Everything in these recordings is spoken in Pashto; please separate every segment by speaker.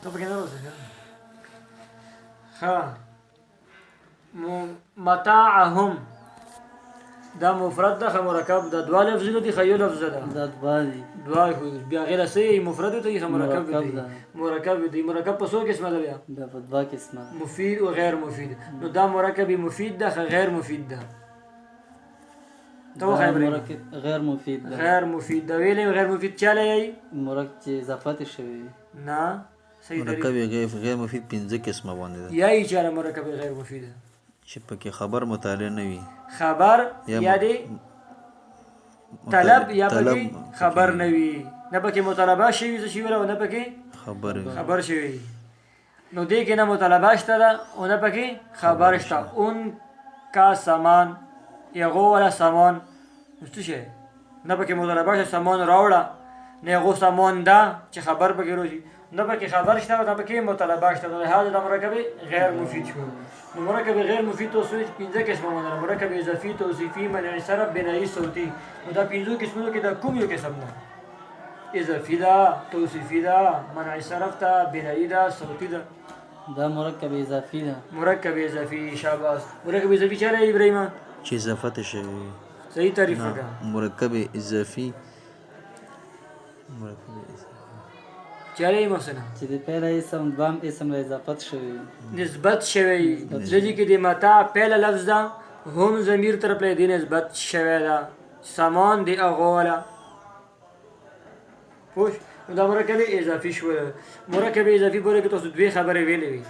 Speaker 1: ته پکې نه راځه ها متاعهم دا مفرد ده مرکب ده دوه لفظونه دي خیو لفظ ده
Speaker 2: دا دوه دي
Speaker 1: دوه بیا غیر سي مفرد ته یې مرکب دي مرکب دي مرکب په څو قسمه ده بیا
Speaker 2: دا په دوه قسمه
Speaker 1: مفید او غیر مفید نو دا مرکب مفید ده غیر مفید ده تو
Speaker 2: مرکب غیر مفید ده
Speaker 1: غیر مفید ده ویلې غیر مفید چاله یي
Speaker 2: مرکب چې اضافت شوی
Speaker 1: نه صحیح
Speaker 3: مرکب غیر مفید 15 قسمه باندې ده
Speaker 1: یي چاله مرکب غیر مفید
Speaker 3: چې پکې خبر مطالعه نه وي
Speaker 1: خبر یا دی طلب یا پکې خبر نه وي نه پکې مطالبه شوی څه شي ولا نه پکې خبر شوی نو دې کې نه مطالبه شته ده او نه پکې خبر شته اون کا سامان یغو ولا سامان څه شي نه پکې مطالبه شته سامان راوړه نه یغو سامان دا چې خبر پکې روزي نه پکې خبر شته او نه پکې مطالبه شته نو هغه د مرکب غیر مفید شو نو مرکب غیر مفید توصیفي 15 قسمه باندې مرکب اضافي توصیفي منع صرف بنایی صوتی نو دا 15 قسمونو کې دا کوم یو قسم ده اضافي ده توصیفي ده منع صرف ده بنایی ده صوتی ده
Speaker 2: دا مرکب اضافي ده
Speaker 1: مرکب اضافي شاباش مرکب اضافي چا لري ابراهيم
Speaker 3: چې اضافت شوی
Speaker 1: صحیح تعریف وکړه
Speaker 3: مرکب اضافي
Speaker 1: چاله محسن
Speaker 2: چې د پیله اسم دوام اسم له اضافت شوی
Speaker 1: نسبت شوی ځکه کې د متا پیله لفظ ده هم ضمیر طرف له دې نسبت شوی ده سامان دی اغولا پوش دا مرکب اضافي شو مرکب اضافي بوله کې تاسو دوه خبرې ویلې وي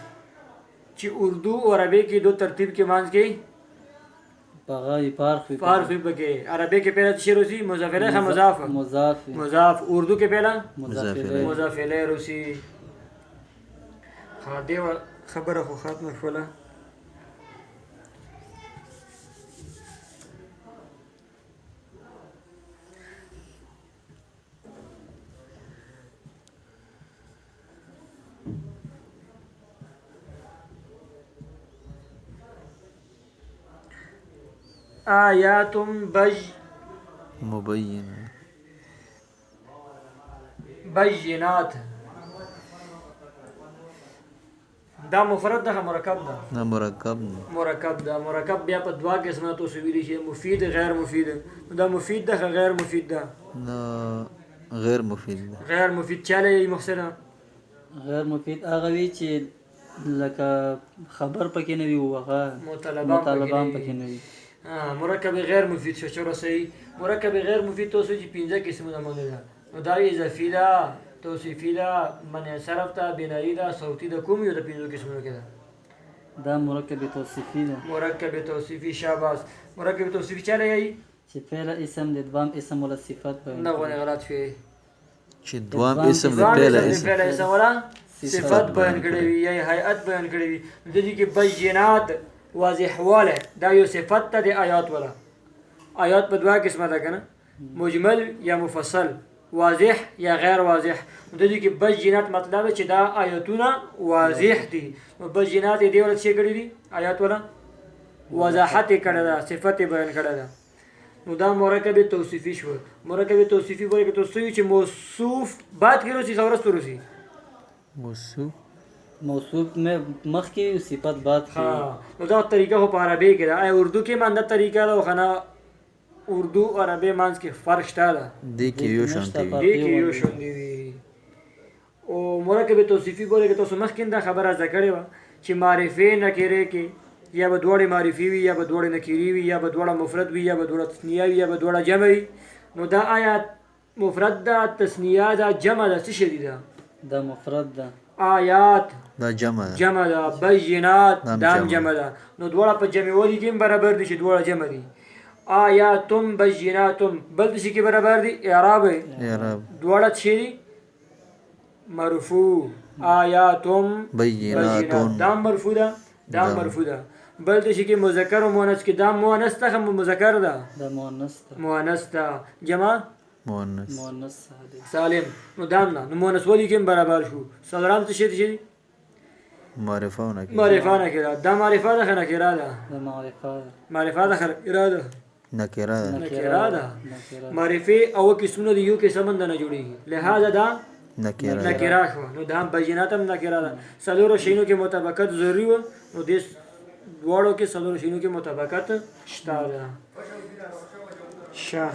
Speaker 1: چې اردو او عربي کې دو ترتیب کې مانځ کې
Speaker 2: بغای فرق
Speaker 1: بګي عربي کې پہله څه روسی مضاف الیه مضاف اردو کې پہله مضاف الیه روسی دې خبره خو ختمه شوله آیات بینات دا مفرد ده مرکب ده مرکب بیا په دوا قسمه تاسو ویلی شي مفید غیر مفید دا مفید ده غیر مفید ده
Speaker 3: غیر مفید
Speaker 1: چاله محسنه
Speaker 2: غیر مفید هغه وی چې لکه خبر پکې نه وي وغه مطالبه پکې نه وي
Speaker 1: مرکب غیر مفید شو چورا صحیح مرکب غیر مفید توصیف 15 قسمونه مونږ ده نو دا اضافي ده توصیفي ده منع صرف ده بنایی ده صوتی ده کوم یو د 15 قسمونو کې ده
Speaker 2: دا مرکب توصیفي ده
Speaker 1: مرکب توصیفي شاباش مرکب توصیفي چاله یي
Speaker 2: چې فعل اسم د دوام اسم ولا صفت بیان
Speaker 1: نه غوړي غلط شي
Speaker 3: چې دوام اسم د فعل
Speaker 1: اسم ولا صفت بیان کړی وي یا هيئت بیان کړی وي د دې کې بینات واضح واله دا یو صفت ته د آیات ولا آیات په دوا قسمه ده کنه مجمل یا مفصل واضح یا غیر واضح د دې کې بینات مطلب چې دا آیاتونه واضح دي او بینات دې ول څه کړی دي آیات ولا وضاحت کړه دا صفت بیان کړه دا نو دا مرکب توصیفي شو مرکب توصیفي وایي چې توصیف چې موصوف بعد کې روسي خبره ستوري
Speaker 2: موصوف میں مخ کی صفت بات کی
Speaker 1: نو دا طریقہ هو په عربی کې دا اردو کې مانده طریقہ دا خنا اردو عربی مانس کې فرق شته دا
Speaker 3: دې کې یو
Speaker 1: شان دی او مرکب توصیفي بوله کې تاسو مخکې دا خبره ذکرې و چې معرفه نکره کې یا به دوړې معرفي وي یا به دوړې نکری وي یا به دوړه مفرد وي یا به دوړه تثنیه وي یا به دوړه جمع وي نو دا آیات مفرد دا تثنیه دا جمع دا څه شي دا
Speaker 2: مفرد دا
Speaker 3: آیات دا جمع
Speaker 1: ده بینات دام جمع ده نو دوړه په جمع ولي کې برابر دي چې دوړه جمع دي آیاتم بیناتم بل دي کې برابر دي اعراب دوړه چي مرفوع آیاتم
Speaker 3: بیناتون
Speaker 1: دام مرفوع ده بل دي کې مذکر او مؤنث کې دام مؤنث ته مذکر ده مؤنث ده جمع
Speaker 3: مؤنث
Speaker 1: سالم نو دام نه نو مؤنث ولي کې برابر شو سلام څه شي
Speaker 3: معرفه
Speaker 1: نکره دا معرفه ده نکره ده معرفه ده نکره ده معرفه او قسمونه د یو کې سمند نه جوړیږي لہذا دا نکره شو نو دا هم بینات هم نکره ده څلورو شیانو کې مطابقت ضروري و نو دې دواړو کې څلورو شیانو کې مطابقت شته ده شه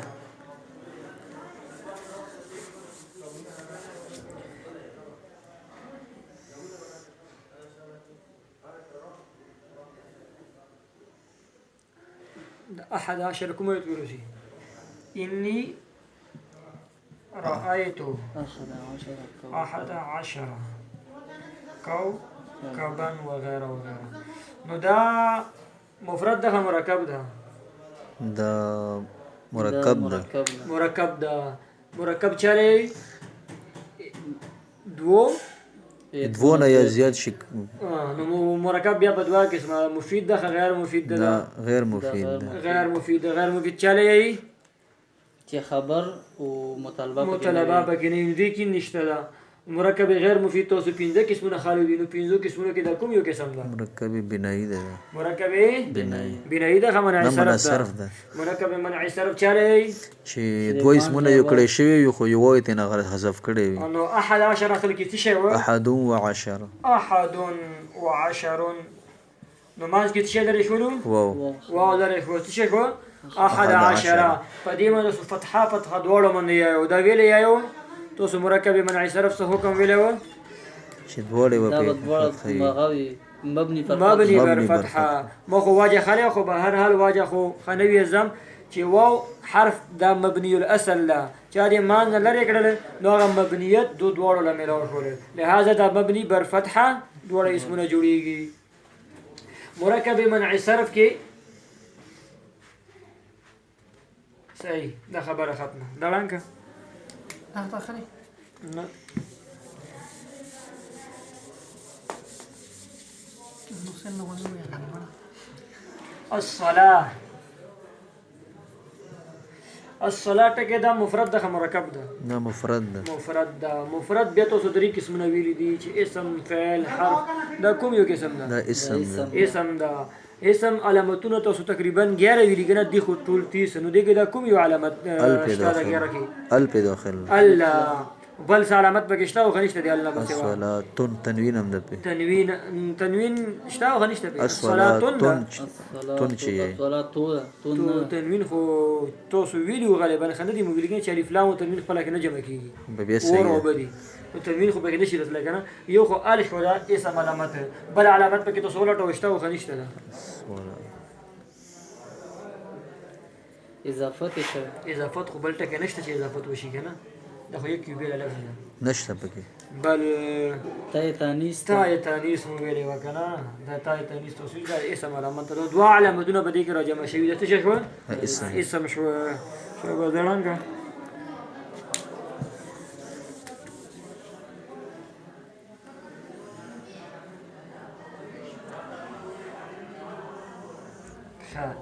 Speaker 1: أحد عشر كم يقولوا شيء إني رأيت 11 كوكبا وغيره وغيره نو دا مفرد ده مركب ده
Speaker 3: دا مرکب ده مرکب چاره دو نه یا زیات شي
Speaker 1: نو مرکب بیا په دوه قسمه مفید ده غیر مفید ده
Speaker 3: غیر مفید
Speaker 1: چاره یي
Speaker 2: چې خبر او مطالبه
Speaker 1: پکې نه دي کې نشته ده مرکب غیر مفید تاسو پنځه قسمونه خالي دي نو پنځه قسمونه کې د کوم یو قسم ده
Speaker 3: مرکب بنایی ده
Speaker 1: بنایی ده منع صرف ده مرکب منع صرف چاره
Speaker 3: چې دوه اسمونه یو کړي شوی یو خو یو وایي نه غلط حذف کړي وي
Speaker 1: نو 11 اصل کې څه شی و
Speaker 3: 11
Speaker 1: نو ماز کې څه لري شنو واو لري خو څه شی خو 11 په دې باندې فتحه دواړو باندې یو دا ویلې یو تاسو مرکب منع صرف څه حکم ویلو
Speaker 3: چې دواړه
Speaker 2: مبني
Speaker 1: پر فتحه مخو واجه خلی خو به هر حال واجه خو خنوي زم چې واو حرف دا مبني الاصل لا چا دې مان لري کړل نو هغه مبنیت دواړو له ملاو شول لہذا دا مبني بر فتحه دواړه اسمونه جوړيږي مرکب منع صرف کې صحیح دا خبره ختمه دا لانکه
Speaker 4: آخری
Speaker 1: نه الصلاة ټکي دا مفرد ده مرکب ده
Speaker 3: نه مفرد
Speaker 1: بیا تاسو درې قسمونه ویلي دي چې اسم فعل حرف دا کوم یو قسم ده
Speaker 3: دا اسم
Speaker 1: ده اسم علامتونه تاسو تقریبا 11 ویلي کنه دي خو ټول 30 نو دغه دا کوم یو علامت شته دا 11 کې
Speaker 3: الف داخل
Speaker 1: الله بل علامت بګشتا او غنښت دی الله بس
Speaker 3: الصلاه تنوین هم ده
Speaker 1: تنوین شتا او غنښت دی
Speaker 3: الصلاه تن چی
Speaker 1: تنوین خو تاسو ویلو غالبا خندې مو ویلګن چې الف لام او تنوین خپل کې نه جمع کیږي
Speaker 3: به صحیح
Speaker 1: او بدی تنوین خو به نشي راتل کنه یو خو الف ولا اسم علامت بل علامت پکې تاسو ولټو شتا او غنښت ده اضافت خو بل ټکه نشته چې اضافت وشي کنه دا خو یک ویل لفظ ده
Speaker 3: نشته پکې
Speaker 1: بل
Speaker 2: تای تانیس
Speaker 1: مو ویلې وکنه دا تای تانیس توصیل دا اسم علامت ده دوا علامتونه به دې کې راجمع شوی ده څه شو اسم شو بدلانګه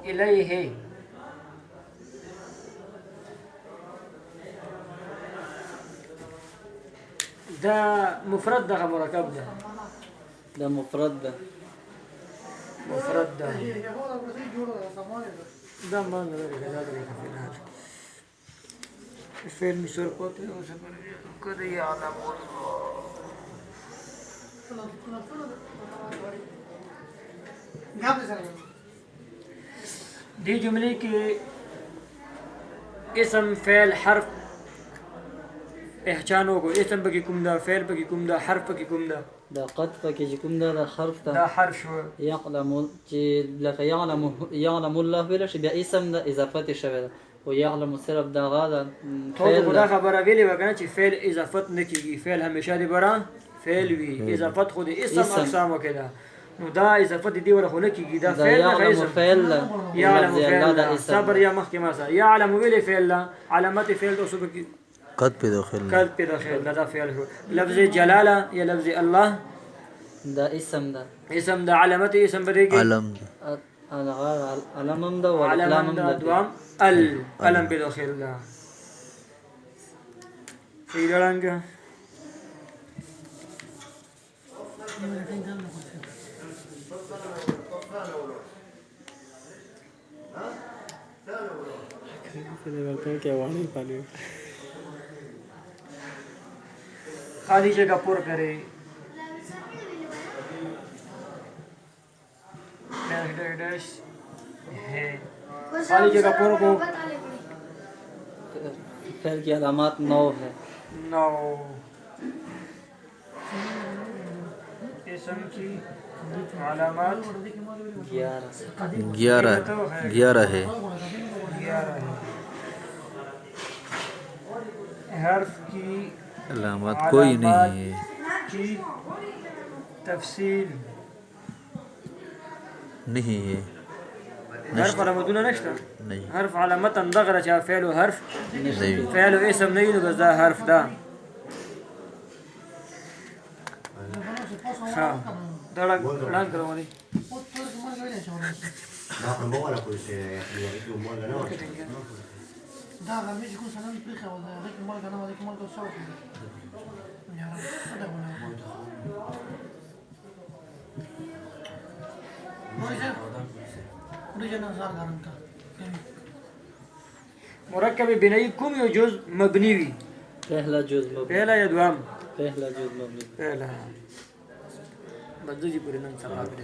Speaker 1: إليه دا مفرد ده مرکب ده
Speaker 2: دا مفرد ده
Speaker 1: دا ما نه لري دا لري فعل مسور کوته او سفر کده يعلم دي جملے کې اسم فعل حرف احچانو کو اسم پکې کوم دا فعل پکې کوم دا حرف پکې کوم دا
Speaker 2: دا قد پکې کوم دا حرف
Speaker 1: دا حرف شو
Speaker 2: يعلم چې لکه يعلم الله ویل شي بیا اسم د اضافت شوی ده او يعلم صرف دا غاده
Speaker 1: ټول خدا خبره ویلې وکنه چې فعل اضافت نه کیږي فعل همیشه دی برا فعل وی اضافت خو د اسم اقسام وکړه نو دا اضافت دی ولا خو نه کیږي دا فعل يعلم فعل صبر یا محکمه سره يعلم ویلې فعل علامت فعل تو صبر کی
Speaker 3: قد په داخل
Speaker 1: دا فعل هو لفظ جلاله یا لفظ الله
Speaker 2: دا اسم
Speaker 1: دا علامت اسم بدیږي
Speaker 2: علم دا واللام دا
Speaker 1: دوام القلم په داخل دا فیلانګه खाली जगह पुर करे डैश डैश डैश है खाली जगह पुर को
Speaker 2: फेल की अलामत 9 है
Speaker 1: 9 इसम की अलामत
Speaker 3: 11 है।
Speaker 1: 11 है। हर्फ की
Speaker 3: अलामत कोई नहीं है।
Speaker 1: की तफसील
Speaker 3: नहीं है।
Speaker 1: हर्फ علامتونه نشته
Speaker 3: नहीं
Speaker 1: حرف علامت دغره چې فعل او حرف
Speaker 3: नहीं
Speaker 1: فعل او اسم نه نو دا حرف ده ها دا لاند کړو دي
Speaker 4: Da, la mea cum să nu-mi plică, o de cum mă gană, de cum mă găsau. Iar ada bună. Origin nazar garanka.
Speaker 1: مركب بنائی کوم یو جز مبنی وي
Speaker 2: पहला जुज मबनी
Speaker 1: پہلا یا دوام
Speaker 2: पहला जुज मबनी
Speaker 1: پہلا بدو جی پوری نن سبا کړی